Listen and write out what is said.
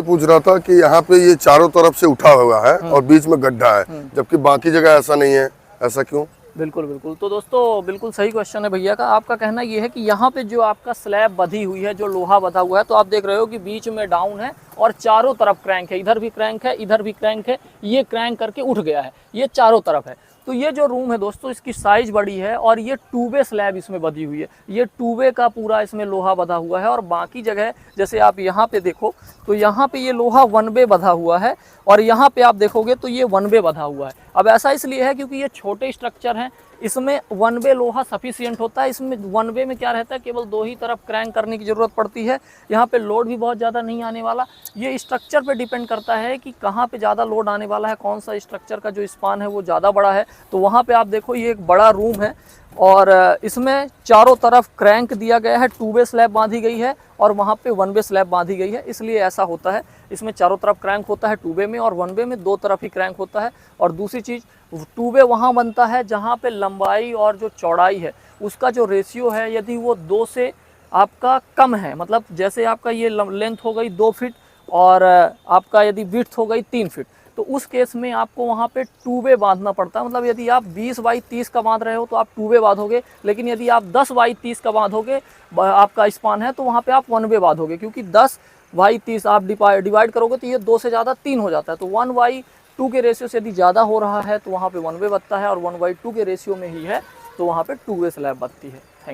ये पूछ रहा था कि यहाँ पे ये चारों तरफ से उठा हुआ है और बीच में गड्ढा है, जबकि बाकी जगह ऐसा नहीं है, ऐसा क्यों? बिल्कुल बिल्कुल। तो दोस्तों बिल्कुल सही क्वेश्चन है भैया का। आपका कहना ये है कि यहाँ पे जो आपका स्लैब बधी हुई है, जो लोहा बधा हुआ है, तो आप देख रहे हो कि बीच में डाउन है और चारों तरफ क्रैंक है, इधर भी क्रैंक है, इधर भी क्रैंक है, ये क्रैंक करके उठ गया है, ये चारों तरफ है। तो ये जो रूम है दोस्तों, इसकी साइज़ बड़ी है और ये 2 वे स्लैब इसमें बधी हुई है, ये 2 वे का पूरा इसमें लोहा बधा हुआ है। और बाकी जगह जैसे आप यहाँ पे देखो तो यहाँ पे ये लोहा 1 वे बधा हुआ है और यहाँ पे आप देखोगे तो ये 1 वे बधा हुआ है। अब ऐसा इसलिए है क्योंकि ये छोटे स्ट्रक्चर हैं, इसमें 1 वे लोहा सफिशियंट होता है। इसमें 1 वे में क्या रहता है, केवल 2 ही तरफ क्रैंक करने की ज़रूरत पड़ती है। यहाँ पे लोड भी बहुत ज़्यादा नहीं आने वाला। ये स्ट्रक्चर पे डिपेंड करता है कि कहाँ पे ज़्यादा लोड आने वाला है, कौन सा स्ट्रक्चर का जो स्पान है वो ज़्यादा बड़ा है। तो वहाँ पे आप देखो ये एक बड़ा रूम है और इसमें चारों तरफ क्रैंक दिया गया है, 2 वे स्लैब बांधी गई है और वहाँ पे 1 वे स्लैब बांधी गई है, इसलिए ऐसा होता है। इसमें चारों तरफ क्रैंक होता है 2 वे में, और 1 वे में 2 तरफ ही क्रैंक होता है। और दूसरी चीज़, 2 वे वहाँ बनता है जहाँ पे लंबाई और जो चौड़ाई है उसका जो रेशियो है, यदि वो 2 से आपका कम है, मतलब जैसे आपका ये लेंथ हो गई 2 फीट और आपका यदि विड्थ हो गई 3 फीट, तो उस केस में आपको वहाँ पे 2 वे बांधना पड़ता है। मतलब यदि आप 20 बाई 30 का बांध रहे हो तो आप 2 वे बांधोगे, लेकिन यदि आप 10 बाई 30 का बांधोगे, आपका स्पान है, तो वहाँ पे आप 1 वे बांधोगे, क्योंकि 10 बाई 30 आप डिवाइड करोगे तो ये 2 से ज़्यादा 3 हो जाता है। तो 1/2 के रेशियो से यदि ज़्यादा हो रहा है तो वहाँ पे 1 वे बचता है, और 1/2 के रेशियो में ही है तो वहाँ पे 2 वे स्लैब बनती है।